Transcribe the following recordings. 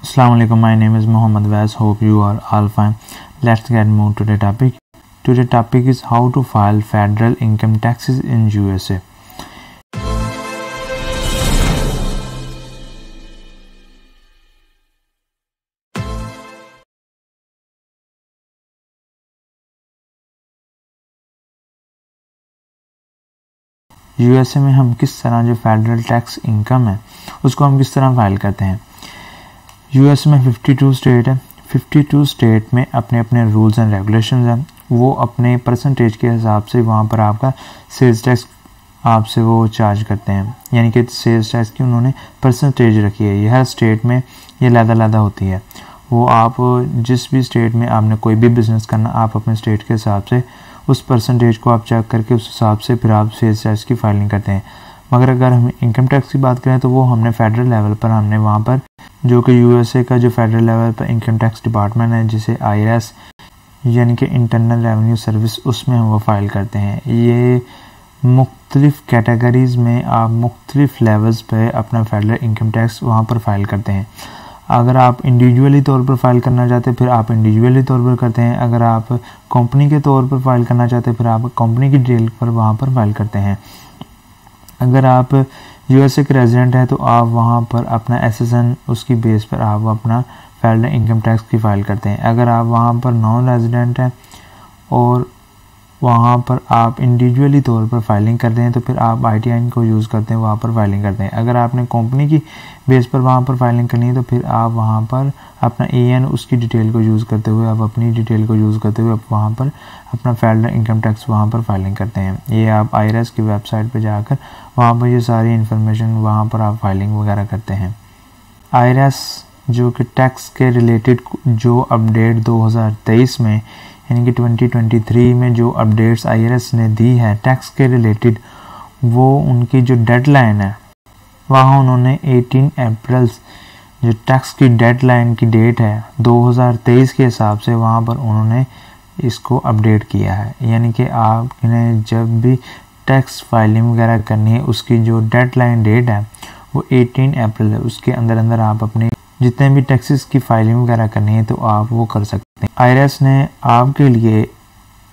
Assalamu alaikum. My name is Mohammed Waz. Hope you are all fine. Let's get moved to the topic. Today's topic is how to file federal income taxes in USA. USA में हम किस तरह जो federal tax income है उसको हम किस तरह फाइल करते हैं। यूएस में 52 स्टेट है। 52 स्टेट में अपने अपने रूल्स एंड रेगुलेशंस हैं। वो अपने परसेंटेज के हिसाब से वहाँ पर आपका सेल्स टैक्स आपसे वो चार्ज करते हैं, यानी कि सेल्स टैक्स की उन्होंने परसेंटेज रखी है। ये हर स्टेट में ये अलग होती है। वो आप जिस भी स्टेट में आपने कोई भी बिज़नेस करना, आप अपने स्टेट के हिसाब से उस परसेंटेज को आप चेक करके उस हिसाब से फिर आप सेल्स टैक्स की फाइलिंग करते हैं। मगर अगर हम इनकम टैक्स की बात करें तो वो हमने फेडरल लेवल पर हमने वहाँ पर जो कि यूएसए का जो फेडरल लेवल पर इनकम टैक्स डिपार्टमेंट है जिसे IRS यानी कि इंटरनल रेवेन्यू सर्विस, उसमें हम वो फाइल करते हैं। ये मुख्तलिफ़ कैटेगरीज़ में आप मुख्तलिफ़ लेवल्स पे अपना फेडरल इनकम टैक्स वहाँ पर फाइल करते हैं। अगर आप इंडिविजुअली तौर पर फाइल करना चाहते हैं फिर आप इंडिविजुअली तौर पर करते हैं। अगर आप कंपनी के तौर पर फाइल करना चाहते हैं फिर आप कंपनी की डिटेल पर वहाँ पर फाइल करते हैं। अगर आप यूएसए के रेजिडेंट हैं तो आप वहाँ पर अपना SSN उसकी बेस पर आप अपना फेडरल इनकम टैक्स की फ़ाइल करते हैं। अगर आप वहाँ पर नॉन रेजिडेंट हैं और वहाँ पर आप इंडिविजुअली तौर पर फाइलिंग करते हैं तो फिर आप ITIN को यूज़ करते हैं, वहाँ पर फाइलिंग करते हैं। अगर आपने कंपनी की बेस पर वहाँ पर फाइलिंग करनी है तो फिर आप वहाँ पर अपना EN उसकी डिटेल को यूज़ करते हुए, आप अपनी डिटेल को यूज़ करते हुए आप वहाँ पर अपना फेडरल इनकम टैक्स वहाँ पर फाइलिंग करते हैं। ये आप IRS की वेबसाइट पर जाकर वहाँ पर ये सारी इन्फॉर्मेशन वहाँ पर आप फाइलिंग वगैरह करते हैं। IRS जो कि टैक्स के रिलेटेड जो अपडेट 2023 में यानी कि 2023 में जो अपडेट्स IRS ने दी है टैक्स के रिलेटेड, वो उनकी जो डेडलाइन है वहाँ उन्होंने 18 अप्रैल जो टैक्स की डेडलाइन की डेट है 2023 के हिसाब से वहाँ पर उन्होंने इसको अपडेट किया है। यानी कि आपने जब भी टैक्स फाइलिंग वगैरह करनी है उसकी जो डेडलाइन डेट है वो 18 अप्रैल है। उसके अंदर आप अपने जितने भी टैक्सेस की फाइलिंग वगैरह करनी है तो आप वो कर सकते हैं। IRS ने आपके लिए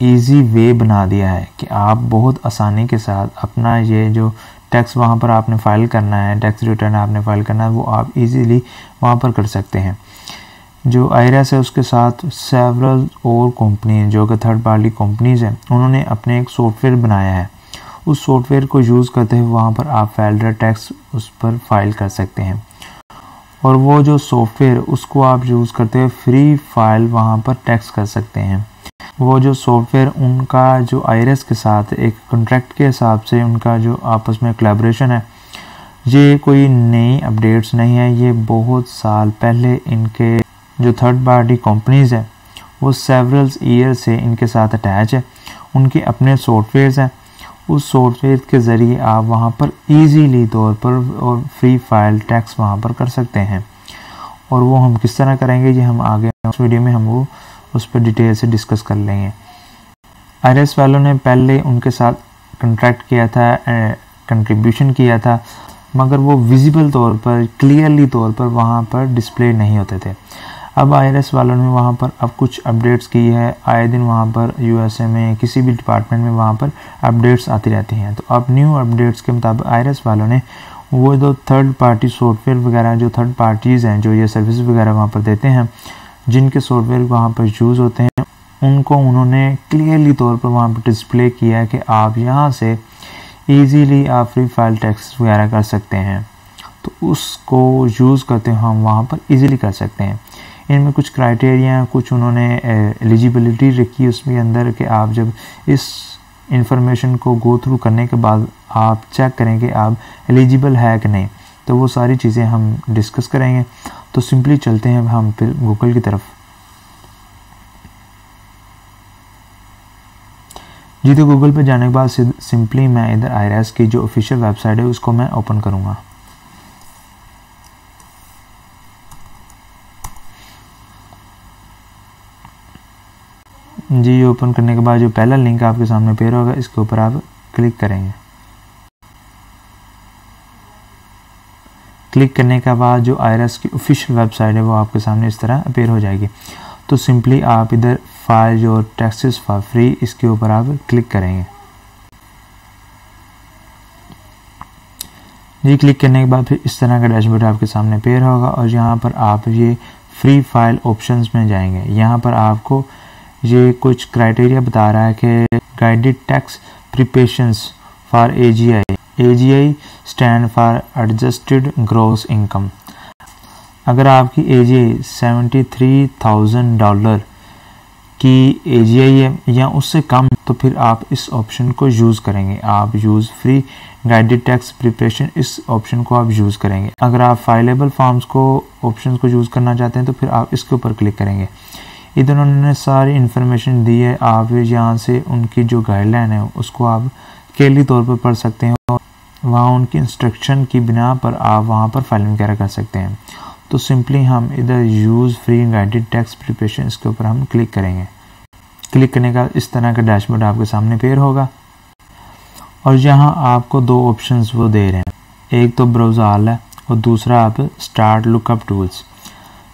इजी वे बना दिया है कि आप बहुत आसानी के साथ अपना ये जो टैक्स वहाँ पर आपने फ़ाइल करना है, टैक्स रिटर्न आपने फ़ाइल करना है, वो आप इजीली वहाँ पर कर सकते हैं। जो IRS है उसके साथ सेवरल और कंपनी हैं जो कि थर्ड पार्टी कंपनीज़ हैं, उन्होंने अपने एक सॉफ्टवेयर बनाया है। उस सॉफ्टवेयर को यूज़ करते हुए वहाँ पर आप फेडरल टैक्स उस पर फाइल कर सकते हैं। और वो जो सॉफ्टवेयर उसको आप यूज़ करते हुए फ्री फाइल वहाँ पर टैक्स कर सकते हैं। वो जो सॉफ्टवेयर उनका जो IRS के साथ एक कॉन्ट्रैक्ट के हिसाब से उनका जो आपस में कोलैबोरेशन है, ये कोई नई अपडेट्स नहीं है। ये बहुत साल पहले इनके जो थर्ड पार्टी कंपनीज़ हैं वो सेवरल ईयर से इनके साथ अटैच है। उनके अपने सॉफ्टवेयर्स हैं। उस सॉफ्टवेयर के ज़रिए आप वहाँ पर इजीली तौर पर और फ्री फाइल टैक्स वहाँ पर कर सकते हैं। और वो हम किस तरह करेंगे ये हम आगे उस वीडियो में हम वो उस पर डिटेल से डिस्कस कर लेंगे। IRS वालों ने पहले उनके साथ कॉन्ट्रैक्ट किया था, कंट्रीब्यूशन किया था, मगर वो विजिबल तौर पर क्लियरली तौर पर वहाँ पर डिस्प्ले नहीं होते थे। अब IRS वालों ने वहाँ पर अब कुछ अपडेट्स की है। आए दिन वहाँ पर यूएसए में किसी भी डिपार्टमेंट में वहाँ पर अपडेट्स आती रहती हैं। तो अब न्यू अपडेट्स के मुताबिक IRS वालों ने वो जो थर्ड पार्टी सॉफ्टवेयर वगैरह जो थर्ड पार्टीज़ हैं जो ये सर्विस वगैरह वहाँ पर देते हैं, जिनके सॉफ्टवेयर वहाँ पर यूज़ होते हैं, उनको उन्होंने क्लियरली तौर पर वहाँ पर डिस्प्ले किया है कि आप यहाँ से ईजीली आप फ्री फाइल टैक्स वगैरह कर सकते हैं। तो उसको यूज़ करते हुए हम वहाँ पर ईज़िली कर सकते हैं। इनमें कुछ क्राइटेरिया, कुछ उन्होंने एलिजिबिलिटी रखी उसमें अंदर कि आप जब इस इंफॉर्मेशन को गो थ्रू करने के बाद आप चेक करें कि आप एलिजिबल है कि नहीं, तो वो सारी चीज़ें हम डिस्कस करेंगे। तो सिंपली चलते हैं हम फिर गूगल की तरफ। जी तो गूगल पे जाने के बाद सिंपली मैं इधर IRS की जो ऑफिशियल वेबसाइट है उसको मैं ओपन करूँगा। जी ओपन करने के बाद जो पहला लिंक आपके सामने पेयर होगा इसके ऊपर आप क्लिक करेंगे। क्लिक करने के बाद जो आईआरएस की ऑफिशियल वेबसाइट है वो आपके सामने इस तरह अपीयर हो जाएगी। तो सिंपली आप इधर फाइल जो टैक्सेस फॉर फ्री इसके ऊपर आप क्लिक करेंगे। जी क्लिक करने के बाद फिर इस तरह का डैशबोर्ड आपके सामने अपीयर होगा और यहाँ पर आप ये फ्री फाइल ऑप्शंस में जाएंगे। यहाँ पर आपको ये कुछ क्राइटेरिया बता रहा है कि guided tax preparations for AGI। AGI stand for adjusted gross income. अगर आपकी AGI $73,000 की AGI है या उससे कम तो फिर आप इस ऑप्शन को यूज़ करेंगे। आप use free guided tax preparation इस ऑप्शन को आप यूज़ करेंगे। अगर आप फाइलेबल फॉर्म्स को ऑप्शन को यूज़ करना चाहते हैं तो फिर आप इसके ऊपर क्लिक करेंगे। इधर उन्होंने सारी इन्फॉर्मेशन दी है। आप यहाँ से उनकी जो गाइडलाइन है उसको आप केली तौर पर पढ़ सकते हैं और वहाँ उनकी इंस्ट्रक्शन की बिना पर आप वहाँ पर फाइलिंग वगैरह कर सकते हैं। तो सिंपली हम इधर use free guided tax preparation इसके ऊपर हम क्लिक करेंगे। क्लिक करने का इस तरह का डैशबोर्ड आपके सामने पेयर होगा और यहाँ आपको दो ऑप्शंस वो दे रहे हैं। एक तो ब्राउज़र ऑल है और दूसरा आप start lookup tools.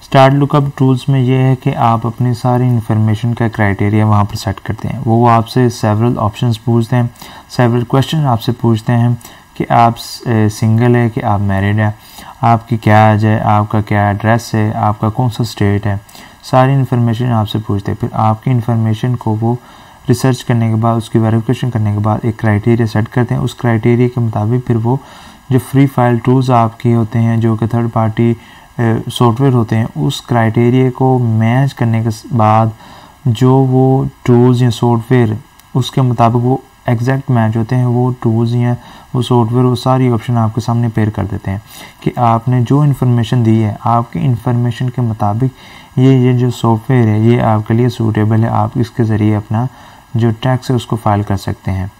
Start lookup tools में ये है कि आप अपनी सारी इन्फॉर्मेशन का क्राइटेरिया वहाँ पर सेट करते हैं। वो आपसे सेवरल ऑप्शंस पूछते हैं, सेवरल क्वेश्चन आपसे पूछते हैं कि आप सिंगल है कि आप मैरिड है, आपकी क्या एज है, आपका क्या एड्रेस है, आपका कौन सा स्टेट है, सारी इन्फॉर्मेशन आपसे पूछते हैं। फिर आपकी इन्फॉर्मेशन को वो रिसर्च करने के बाद उसकी वेरिफिकेशन करने के बाद एक क्राइटेरिया सेट करते हैं। उस क्राइटेरिया के मुताबिक फिर वो जो फ्री फाइल टूल्स आपके होते हैं जो कि थर्ड पार्टी सॉफ्टवेयर होते हैं उस क्राइटेरिया को मैच करने के बाद जो वो टूल्स या सॉफ्टवेयर उसके मुताबिक वो एग्जैक्ट मैच होते हैं, वो टूल्स या वो सॉफ्टवेयर वो सारी ऑप्शन आपके सामने पेयर कर देते हैं कि आपने जो इन्फॉर्मेशन दी है आपकी इन्फॉर्मेशन के मुताबिक ये जो सॉफ्टवेयर है ये आपके लिए सूटेबल है। आप इसके ज़रिए अपना जो टैक्स है उसको फाइल कर सकते हैं।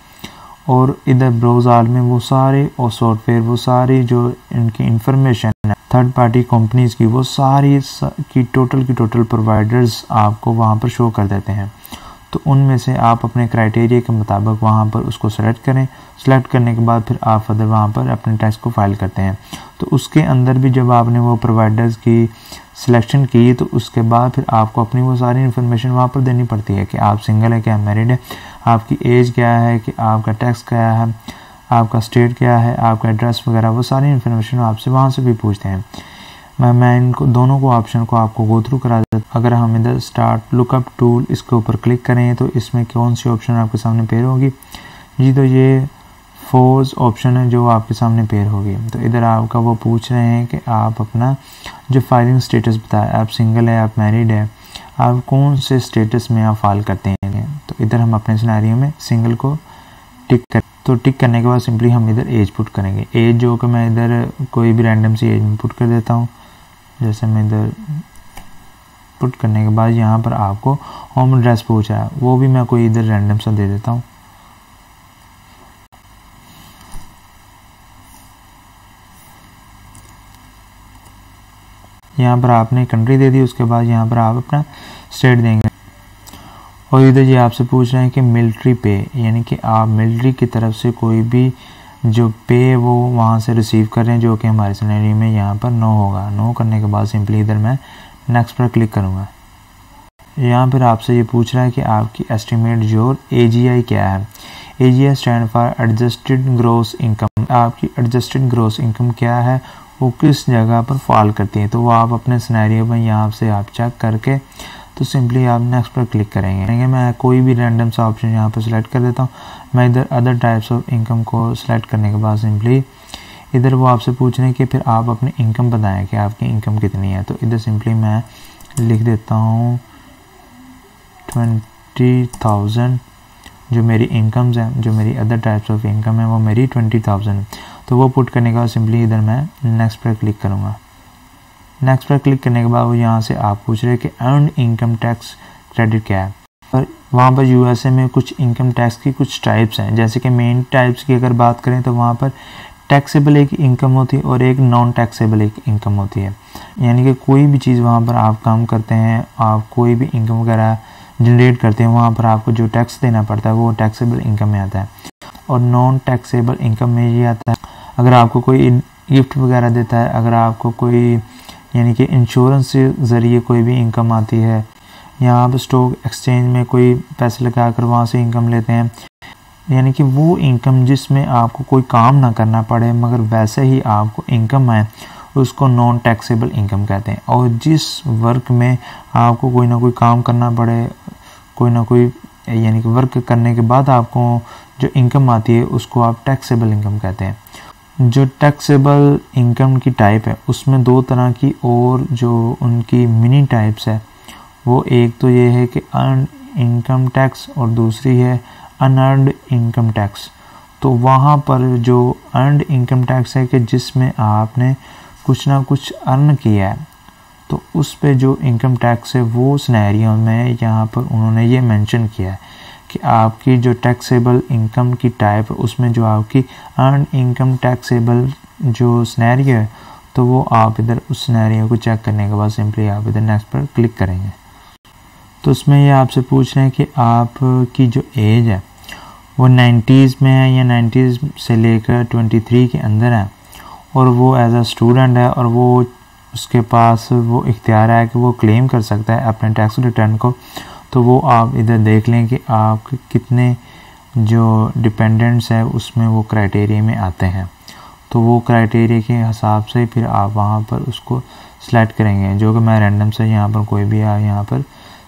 और इधर ब्राउज़र में वो सारे और सॉफ्टवेयर वो सारी जो इनकी इन्फॉर्मेशन है थर्ड पार्टी कंपनीज़ की वो सारी की टोटल प्रोवाइडर्स आपको वहाँ पर शो कर देते हैं। तो उनमें से आप अपने क्राइटेरिया के मुताबिक वहाँ पर उसको सेलेक्ट करें। सेलेक्ट करने के बाद फिर आप अदर वहाँ पर अपने टैक्स को फाइल करते हैं। तो उसके अंदर भी जब आपने वो प्रोवाइडर्स की सिलेक्शन की तो उसके बाद फिर आपको अपनी वो सारी इन्फॉर्मेशन वहाँ पर देनी पड़ती है कि आप सिंगल है, क्या मैरिड है, आपकी एज क्या है, कि आपका टैक्स क्या है, आपका स्टेट क्या है, आपका एड्रेस वगैरह वो सारी इन्फॉर्मेशन आपसे वहाँ से भी पूछते हैं। मैं इनको दोनों को ऑप्शन को आपको गो थ्रू करा देता हूँ। अगर हम इधर स्टार्ट लुकअप टूल इसके ऊपर क्लिक करें तो इसमें कौन सी ऑप्शन आपके सामने पेयर होगी जी, तो ये फोर्स ऑप्शन है जो आपके सामने पेयर होगी। तो इधर आपका वो पूछ रहे हैं कि आप अपना जो फाइलिंग स्टेटस बताएं, आप सिंगल है, आप मैरिड है, आप कौन से स्टेटस में आप फाइल करते हैं। तो इधर हम अपने सिनेरियो में सिंगल को टिक कर, तो टिक करने के बाद सिंपली हम इधर एज पुट करेंगे। एज जो कि मैं इधर कोई भी रैंडम सी एज में पुट कर देता हूँ। जैसे मैं इधर पुट करने के बाद यहाँ पर आपको होम एड्रेस पूछ रहा है, वो भी मैं कोई इधर रैंडम सा दे देता हूँ। यहाँ पर आपने कंट्री दे दी, उसके बाद यहाँ पर आप अपना स्टेट देंगे। और इधर ये आपसे पूछ रहे हैं कि मिलिट्री पे, यानी कि आप मिलिट्री की तरफ से कोई भी जो पे वो वहाँ से रिसीव कर रहे हैं, जो कि हमारे सिनेरियो में यहाँ पर नो होगा। नो करने के बाद सिंपली इधर मैं नेक्स्ट पर क्लिक करूँगा। यहाँ पर आपसे ये पूछ रहा है कि आपकी एस्टिमेट योर AGI क्या है। AGI stand for adjusted gross income. आपकी एडजस्टेड ग्रॉस इनकम क्या है, वो किस जगह पर फॉल करती है, तो वो आप अपने सिनेरियो में यहाँ से आप चेक करके तो सिंपली आप नेक्स्ट पर क्लिक करेंगे। मैं कोई भी रैंडम सा ऑप्शन यहाँ पर सिलेक्ट कर देता हूँ। मैं इधर अदर टाइप्स ऑफ इनकम को सिलेक्ट करने के बाद सिंपली इधर वो आपसे पूछ रहे हैं कि फिर आप अपनी इनकम बताएं कि आपकी इनकम कितनी है। तो इधर सिंपली मैं लिख देता हूँ 20,000। जो मेरी इनकम्स हैं, जो मेरी अदर टाइप्स ऑफ इनकम है वो मेरी 20,000 है। तो वो पुट करने के बाद सिंपली इधर मैं नेक्स्ट पर क्लिक करूँगा। नेक्स्ट पर क्लिक करने के बाद वो यहाँ से आप पूछ रहे हैं कि अर्न इनकम टैक्स क्रेडिट क्या है। पर वहाँ पर USA में कुछ इनकम टैक्स की कुछ टाइप्स हैं। जैसे कि मेन टाइप्स की अगर बात करें तो वहाँ पर टैक्सेबल एक इनकम होती है और एक नॉन टैक्सेबल एक इनकम होती है। यानी कि कोई भी चीज़ वहाँ पर आप काम करते हैं, आप कोई भी इनकम वगैरह जनरेट करते हैं, वहाँ पर आपको जो टैक्स देना पड़ता है वो टैक्सेबल इनकम में आता है। और नॉन टैक्सेबल इनकम में ये आता है अगर आपको कोई गिफ्ट वगैरह देता है, अगर आपको कोई यानी कि इंश्योरेंस से ज़रिए कोई भी इनकम आती है, या आप स्टॉक एक्सचेंज में कोई पैसे लगा कर वहाँ से इनकम लेते हैं, यानी कि वो इनकम जिसमें आपको कोई काम ना करना पड़े मगर वैसे ही आपको इनकम आए, उसको नॉन टैक्सेबल इनकम कहते हैं। और जिस वर्क में आपको कोई ना कोई काम करना पड़े, कोई ना कोई यानी कि वर्क करने के बाद आपको जो इनकम आती है उसको आप टैक्सेबल इनकम कहते हैं। जो टैक्सेबल इनकम की टाइप है उसमें दो तरह की और जो उनकी मिनी टाइप्स है, वो एक तो ये है कि अर्नड इनकम टैक्स और दूसरी है अनअर्नड इनकम टैक्स। तो वहाँ पर जो अर्नड इनकम टैक्स है कि जिसमें आपने कुछ ना कुछ अर्न किया है, तो उस पे जो इनकम टैक्स है वो सिनेरियो में यहाँ पर उन्होंने ये मेंशन किया है कि आपकी जो टैक्सेबल इनकम की टाइप है उसमें जो आपकी अर्न इनकम टैक्सेबल जो सिनेरियो है, तो वो आप इधर उस सिनेरियो को चेक करने के बाद सिंपली आप इधर नेक्स्ट पर क्लिक करेंगे। तो उसमें ये आपसे पूछ रहे हैं कि आपकी जो एज है वो 90s में है या 90s से लेकर 23 के अंदर है, और वो एज अ स्टूडेंट है, और वो उसके पास वो इख्तियार है कि वो क्लेम कर सकता है अपने टैक्स रिटर्न को। तो वो आप इधर देख लें कि आप कितने जो डिपेंडेंट्स है उसमें वो क्राइटेरिया में आते हैं। तो वो क्राइटेरिया के हिसाब से फिर आप वहाँ पर उसको सिलेक्ट करेंगे, जो कि मैं रैंडम से यहाँ पर कोई भी यहाँ पर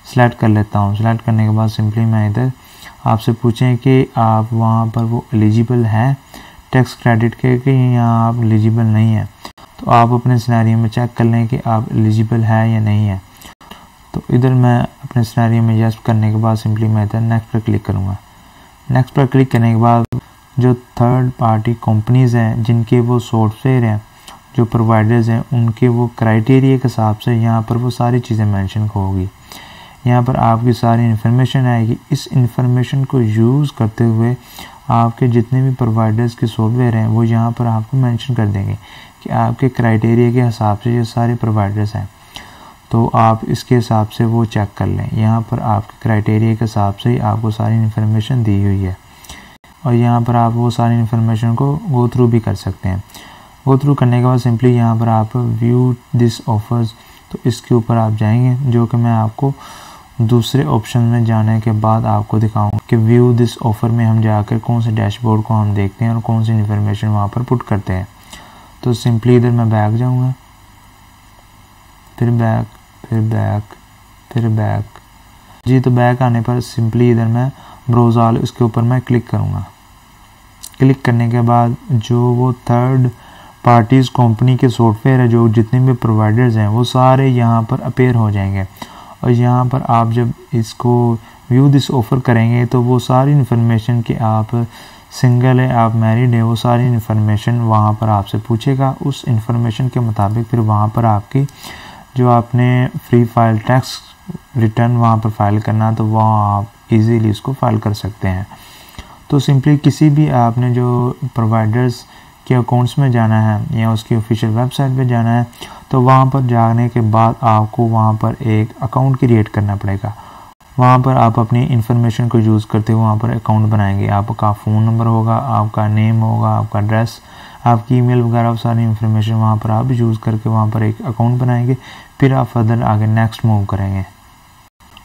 सिलेक्ट कर लेता हूँ। सिलेक्ट करने के बाद सिंपली मैं इधर आपसे पूछें कि आप वहाँ पर वो एलिजिबल हैं टैक्स क्रेडिट के कि यहाँ आप एलिजिबल नहीं है। तो आप अपने सिनेरियो में चेक कर लें कि आप एलिजिबल है या नहीं है। तो इधर मैं अपने सिनेरियो में यस करने के बाद सिंपली मैं इधर नेक्स्ट पर क्लिक करूँगा। नेक्स्ट पर क्लिक करने के बाद जो थर्ड पार्टी कंपनीज़ हैं जिनके वो सॉफ्टवेयर हैं, जो प्रोवाइडर्स हैं, उनके वो क्राइटेरिया के हिसाब से यहाँ पर वो सारी चीज़ें मेंशन होगी। यहाँ पर आपकी सारी इन्फॉर्मेशन आएगी। इस इन्फॉर्मेशन को यूज़ करते हुए आपके जितने भी प्रोवाइडर्स के सॉफ्टवेयर हैं वो यहाँ पर आपको मेंशन कर देंगे कि आपके क्राइटेरिया के हिसाब से ये सारे प्रोवाइडर्स हैं। तो आप इसके हिसाब से वो चेक कर लें। यहाँ पर आपके क्राइटेरिया के हिसाब से ही आपको सारी इन्फॉर्मेशन दी हुई है, और यहाँ पर आप वो सारी इन्फॉर्मेशन को गो थ्रू भी कर सकते हैं। गो थ्रू करने के बाद सिंपली यहाँ पर आप व्यू दिस ऑफर्स, तो इसके ऊपर आप जाएंगे, जो कि मैं आपको दूसरे ऑप्शन में जाने के बाद आपको दिखाऊंगा कि व्यू दिस ऑफ़र में हम जाकर कौन से डैशबोर्ड को हम देखते हैं और कौन सी इन्फॉर्मेशन वहाँ पर पुट करते हैं। तो सिंपली इधर मैं बैक जाऊँगा, फिर बैक, फिर बैक, फिर बैक जी। तो बैक आने पर सिंपली इधर मैं ब्राउज़ ऑल, इसके ऊपर मैं क्लिक करूँगा। क्लिक करने के बाद जो वो थर्ड पार्टीज़ कंपनी के सॉफ्टवेयर है, जो जितने भी प्रोवाइडर्स हैं, वो सारे यहाँ पर अपेयर हो जाएंगे। और यहाँ पर आप जब इसको व्यू दिस ऑफ़र करेंगे तो वो सारी इन्फॉर्मेशन कि आप सिंगल है, आप मैरिड है, वो सारी इन्फॉर्मेशन वहाँ पर आपसे पूछेगा। उस इन्फॉर्मेशन के मुताबिक फिर वहाँ पर आपकी जो आपने फ्री फाइल टैक्स रिटर्न वहाँ पर फाइल करना, तो वहाँ आप इजीली इसको फाइल कर सकते हैं। तो सिंपली किसी भी आपने जो प्रोवाइडर्स के अकाउंट्स में जाना है या उसकी ऑफिशियल वेबसाइट पे जाना है, तो वहाँ पर जाने के बाद आपको वहाँ पर एक अकाउंट क्रिएट करना पड़ेगा। वहाँ पर आप अपनी इन्फॉर्मेशन को यूज़ करते हुए वहाँ पर अकाउंट बनाएंगे। आपका फ़ोन नंबर होगा, आपका नेम होगा, आपका एड्रेस, आपकी ईमेल वगैरह, सारी इन्फॉर्मेशन वहाँ पर आप यूज़ करके वहाँ पर एक अकाउंट बनाएंगे। फिर आप फर्दर आगे नेक्स्ट मूव करेंगे।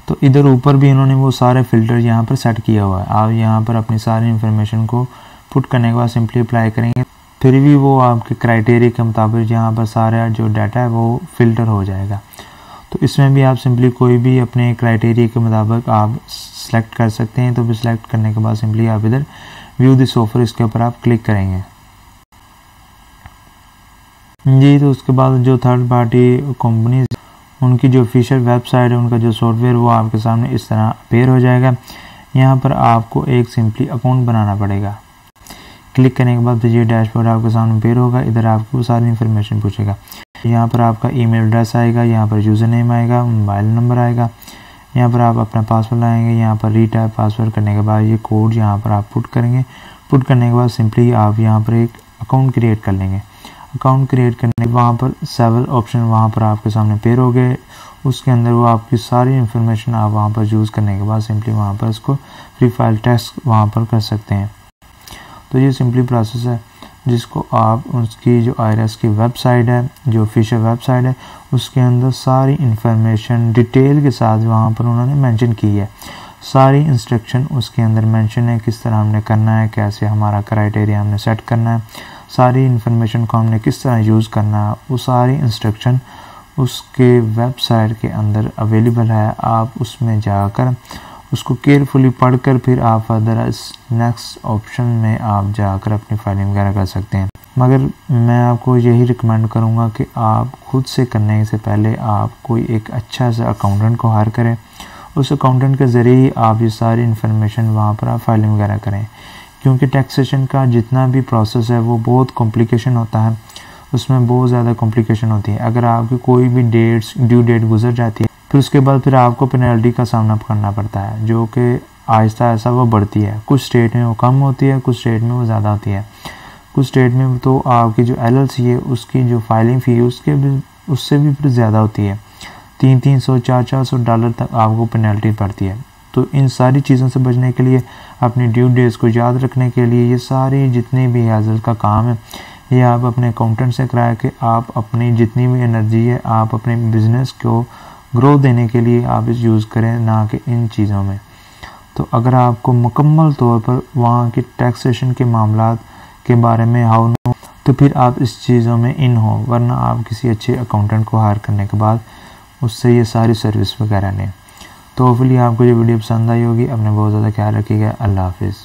तो इधर ऊपर भी इन्होंने वो सारे फ़िल्टर यहाँ पर सेट किया हुआ है। आप यहाँ पर अपनी सारी इन्फॉर्मेशन को पुट करने के बाद सिंपली अप्लाई करेंगे, फिर भी वो आपके क्राइटेरिया के मुताबिक यहाँ पर सारा जो डाटा है वो फ़िल्टर हो जाएगा। तो इसमें भी आप सिंपली कोई भी अपने क्राइटेरिया के मुताबिक आप सेलेक्ट कर सकते हैं। तो भी सिलेक्ट करने के बाद सिंपली आप इधर व्यू दिस ऑफर, इसके ऊपर आप क्लिक करेंगे जी। तो उसके बाद जो थर्ड पार्टी कंपनीज, उनकी जो ऑफिशियल वेबसाइट है, उनका जो सॉफ्टवेयर, वो आपके सामने इस तरह अपेयर हो जाएगा। यहाँ पर आपको एक सिंपली अकाउंट बनाना पड़ेगा। क्लिक करने के बाद ये डैशबोर्ड आपके सामने अपेयर होगा। इधर आपको सारी इन्फॉर्मेशन पूछेगा। यहाँ पर आपका ईमेल एड्रेस आएगा, यहाँ पर यूज़र नेम आएगा, मोबाइल नंबर आएगा, यहाँ पर आप अपना पासवर्ड लाएंगे। यहाँ पर रीटाइप पासवर्ड करने के बाद ये कोड यहाँ पर आप पुट करेंगे। पुट करने के बाद सिंपली आप यहाँ पर एक अकाउंट क्रिएट कर लेंगे। अकाउंट क्रिएट करने वहाँ पर सेवरल ऑप्शन वहाँ पर आपके सामने पेयर हो गए। उसके अंदर वो आपकी सारी इन्फॉर्मेशन आप वहाँ पर यूज़ करने के बाद सिंपली वहाँ पर इसको फ्री फाइल टैक्स वहाँ पर कर सकते हैं। तो ये सिंपली प्रोसेस है। जिसको आप उसकी जो IRS की वेबसाइट है, जो ऑफिशियल वेबसाइट है, उसके अंदर सारी इंफॉर्मेशन डिटेल के साथ वहाँ पर उन्होंने मेंशन की है। सारी इंस्ट्रक्शन उसके अंदर मेंशन है, किस तरह हमने करना है, कैसे हमारा क्राइटेरिया हमने सेट करना है, सारी इंफॉर्मेशन को हमने किस तरह यूज़ करना है, वो सारी इंस्ट्रक्शन उसके वेबसाइट के अंदर अवेलेबल है। आप उसमें जाकर उसको केयरफुली पढ़कर फिर आप फर्दर इस नेक्स्ट ऑप्शन में आप जाकर अपनी फाइलिंग वगैरह कर सकते हैं। मगर मैं आपको यही रिकमेंड करूँगा कि आप खुद से करने से पहले आप कोई एक अच्छा सा अकाउंटेंट को हायर करें। उस अकाउंटेंट के ज़रिए ही आप ये सारी इन्फॉर्मेशन वहाँ पर आप फाइलिंग वगैरह करें, क्योंकि टैक्सेशन का जितना भी प्रोसेस है वो बहुत कॉम्प्लिकेशन होता है, उसमें बहुत ज़्यादा कॉम्प्लिकेशन होती है। अगर आपकी कोई भी ड्यू डेट गुजर जाती है, फिर उसके बाद फिर आपको पेनल्टी का सामना करना पड़ता है, जो कि आहिस्ता आहिस्ता वो बढ़ती है। कुछ स्टेट में वो कम होती है, कुछ स्टेट में वो ज़्यादा होती है। कुछ स्टेट में तो आपकी जो LLC है उसकी जो फाइलिंग फ़ी उससे भी फिर ज़्यादा होती है, $300-400 तक आपको पेनल्टी पड़ती है। तो इन सारी चीज़ों से बचने के लिए, अपनी ड्यू डेट्स को याद रखने के लिए, ये सारी जितने भी हैज़ल का काम है ये आप अपने अकाउंटेंट से कराया कि आप अपनी जितनी भी एनर्जी है आप अपने बिज़नेस को ग्रो देने के लिए आप इस यूज़ करें, ना कि इन चीज़ों में। तो अगर आपको मुकम्मल तौर पर वहाँ की टैक्सेशन के मामलात के बारे में हाउ नो, तो फिर आप इस चीज़ों में इन हो, वरना आप किसी अच्छे अकाउंटेंट को हायर करने के बाद उससे ये सारी सर्विस वगैरह लें। तो होपफुली आपको ये वीडियो पसंद आई होगी। अपने बहुत ज़्यादा ख्याल रखिएगा। अल्लाह हाफिज़।